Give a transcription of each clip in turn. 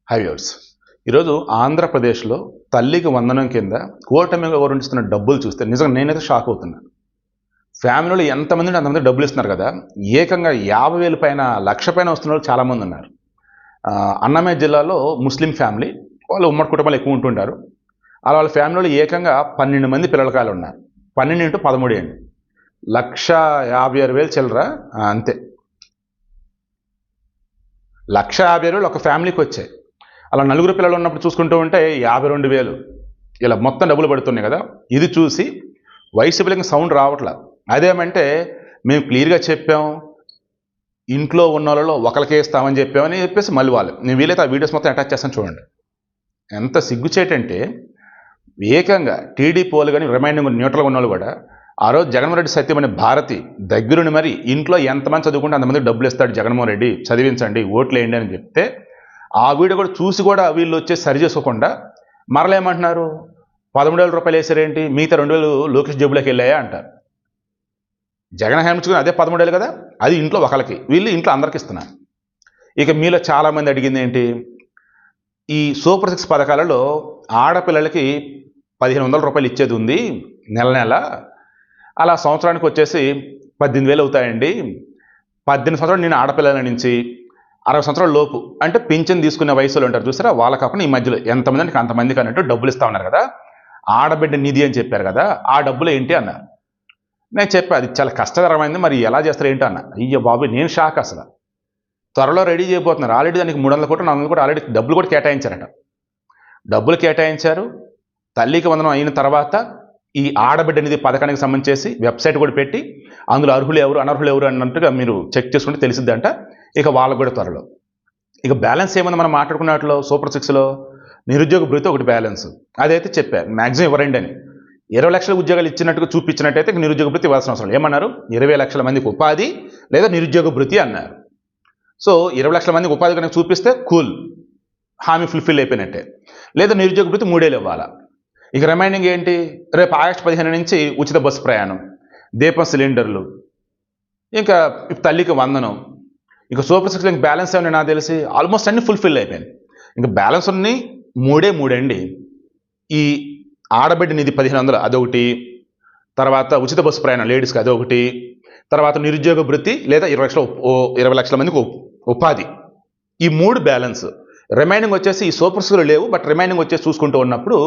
హైవ్యూర్స్ ఈరోజు ఆంధ్రప్రదేశ్లో తల్లికి వందనం కింద కూటమి గవర్నమెంట్ ఇస్తున్న డబ్బులు చూస్తే నిజంగా నేనైతే షాక్ అవుతున్నాను. ఫ్యామిలీలో ఎంతమంది ఉంటే అంతమంది డబ్బులు ఇస్తున్నారు కదా. ఏకంగా 50,000 పైన, 1,00,000 పైన వస్తున్న వాళ్ళు చాలామంది ఉన్నారు. అన్నమయ్య జిల్లాలో ముస్లిం ఫ్యామిలీ, వాళ్ళు ఉమ్మడి కుటుంబాలు ఎక్కువ ఉంటుంటారు. అలా వాళ్ళ ఫ్యామిలీలో ఏకంగా 12 మంది పిల్లలకాయలు ఉన్నారు. 12 ఇంటూ 13 అండి, 1,56,000 చిల్లర. అంతే, 1,56,000 ఒక ఫ్యామిలీకి వచ్చాయి. అలా నలుగురు పిల్లలు ఉన్నప్పుడు చూసుకుంటూ ఉంటే 52,000 ఇలా మొత్తం డబ్బులు పడుతున్నాయి కదా. ఇది చూసి వైసీపీలకి సౌండ్ రావట్లా. అదేమంటే మేము క్లియర్గా చెప్పాం, ఇంట్లో ఉన్న వాళ్ళలో ఒకరికే ఇస్తామని చెప్పామని చెప్పేసి మళ్ళీ వాళ్ళు, నేను వీలైతే ఆ వీడియోస్ మొత్తం అటాచ్ చేస్తాను చూడండి. ఎంత సిగ్గుచేటంటే ఏకంగా టీడీపీ వాళ్ళు కానీ రిమైండింగ్ న్యూట్రల్గా ఉన్న వాళ్ళు కూడా ఆ రోజు జగన్మోహన్ రెడ్డి సత్యం అనే భారతి దగ్గరుండి మరి ఇంట్లో ఎంతమంది చదువుకుంటే అంతమంది డబ్బులు ఇస్తాడు జగన్మోహన్ రెడ్డి, చదివించండి, ఓట్లు వేయండి అని చెప్తే ఆ వీడియో కూడా చూసి కూడా వీళ్ళు వచ్చేసి సరి చేసుకోకుండా మరలేమంటున్నారు, 13,000 రూపాయలు వేసారేంటి, మిగతా 2,000 లోకేష్ జేబులోకి వెళ్ళాయా అంటారు. జగన్ హేమించుకుని అదే 13,000 కదా, అది ఇంట్లో ఒకరికి, వీళ్ళు ఇంట్లో అందరికి ఇస్తున్నారు. ఇక మీలో చాలామంది అడిగింది ఏంటి, ఈ సూపర్ 6 పథకాలలో ఆడపిల్లలకి 1,500 రూపాయలు ఇచ్చేది ఉంది నెల నెల, అలా సంవత్సరానికి వచ్చేసి 18,000 అవుతాయండి. 18 సంవత్సరాలు నేను ఆడపిల్లల నుంచి 60 సంవత్సరాల లోపు అంటే పింఛన్ తీసుకునే వయసులో ఉంటారు చూసారా, వాళ్ళ కాకుండా ఈ మధ్యలో ఎంతమందికి అంతమందికి అన్నట్టు డబ్బులు ఇస్తా ఉన్నారు కదా, ఆడబిడ్డ నిధి అని చెప్పారు కదా, ఆ డబ్బులు ఏంటి అన్నారు. నేను చెప్పా అది చాలా కష్టతరమైంది, మరి ఎలా చేస్తారు ఏంటి అన్న. అయ్యో బాబు, నేను షాక్ అసలు. త్వరలో రెడీ చేయబోతున్నారు, ఆల్రెడీ దానికి 300 కోట్లు 400 కోట్లు ఆల్రెడీ డబ్బులు కూడా కేటాయించారట. డబ్బులు కేటాయించారు. తల్లికి వందనం అయిన తర్వాత ఈ ఆడబిడ్డ నిధి పథకానికి సంబంధించి వెబ్సైట్ కూడా పెట్టి అందులో అర్హులు ఎవరు అనర్హులు ఎవరు అన్నట్టుగా మీరు చెక్ చేసుకుంటే తెలిసిద్దంట. ఇక వాళ్ళకు కూడా త్వరలో ఇక బ్యాలెన్స్ ఏమన్నా మనం మాట్లాడుకున్నట్లో సూపర్ 6లో నిరుద్యోగ భృతి ఒకటి బ్యాలెన్స్, అదైతే చెప్పారు మ్యాక్సిమం ఇవ్వరండి అని. 20 లక్షల ఉద్యోగాలు ఇచ్చినట్టుగా చూపించినట్టయితే నిరుద్యోగ భృతి ఇవ్వాల్సిన అవసరం ఏమన్నారు, 20 లక్షల మందికి ఉపాధి లేదా నిరుద్యోగ భృతి అన్నారు. సో 20 లక్షల మందికి ఉపాధి కనుక చూపిస్తే కూల్, హామీ ఫుల్ఫిల్ అయిపోయినట్టే. లేదా నిరుద్యోగ భృతి 3 ఏళ్ళు ఇవ్వాలా. ఇక రిమైనింగ్ ఏంటి, రేపు ఆగస్టు 15 నుంచి ఉచిత బస్సు ప్రయాణం, దీపం సిలిండర్లు, ఇంకా తల్లికి వందనం, ఇంకా సూపర్ 6 బ్యాలెన్స్ ఏమన్నా నాకు తెలిసి ఆల్మోస్ట్ అన్ని ఫుల్ఫిల్ అయిపోయింది. ఇంకా బ్యాలెన్స్ ఉన్నాయి 3 అండి. ఈ ఆడబిడ్డ నిధి 1,500 అదొకటి, తర్వాత ఉచిత బస్సు ప్రయాణం లేడీస్కి అదొకటి, తర్వాత నిరుద్యోగ భృతి లేదా 20 లక్షల మందికి ఉపాధి, ఈ 3 బ్యాలెన్స్. రిమైనింగ్ వచ్చేసి ఈ సూపర్ 6లో లేవు, బట్ రిమైనింగ్ వచ్చేసి చూసుకుంటూ ఉన్నప్పుడు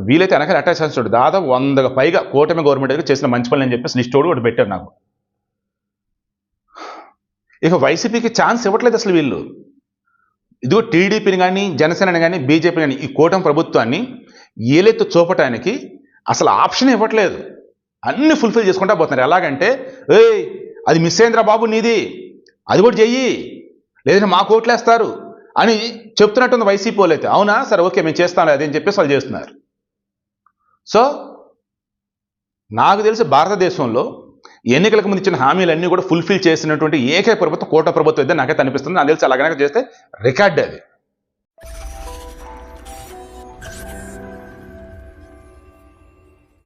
వీలైతే వెనకాల అటాచ్ చేస్తాడు. దాదాపు 100కు పైగా కూటమి గవర్నమెంట్ దగ్గర చేసిన మంచి పనులు అని చెప్పేసి లిస్ట్ ఒకటి పెట్టారు నాకు. ఇక వైసీపీకి ఛాన్స్ ఇవ్వట్లేదు అసలు వీళ్ళు. ఇదిగో టీడీపీని కానీ జనసేనని కానీ బీజేపీని కానీ ఈ కూటమి ప్రభుత్వాన్ని ఏలెత్తు చూపటానికి అసలు ఆప్షన్ ఇవ్వట్లేదు. అన్ని ఫుల్ఫిల్ చేసుకుంటా పోతున్నారు. ఎలాగంటే ఏయ్ అది మిస్ అయిందిరా బాబు నీది, అది కూడా చెయ్యి, లేదంటే మా కోట్లేస్తారు అని చెప్తున్నట్టుంది వైసీపీ వాళ్ళు. అయితే అవునా సరే ఓకే మేము చేస్తాను అది అని చెప్పేసి వాళ్ళు చేస్తున్నారు. సో నాకు తెలిసి భారతదేశంలో ఎన్నికలకు ముందు ఇచ్చిన హామీలన్నీ కూడా ఫుల్ఫిల్ చేసినటువంటి ఏకైక ప్రభుత్వం కూటమి ప్రభుత్వం అయితే నాకైతే అనిపిస్తుంది. నాకు తెలిసి అలాగనే చేస్తే రికార్డ్ అది.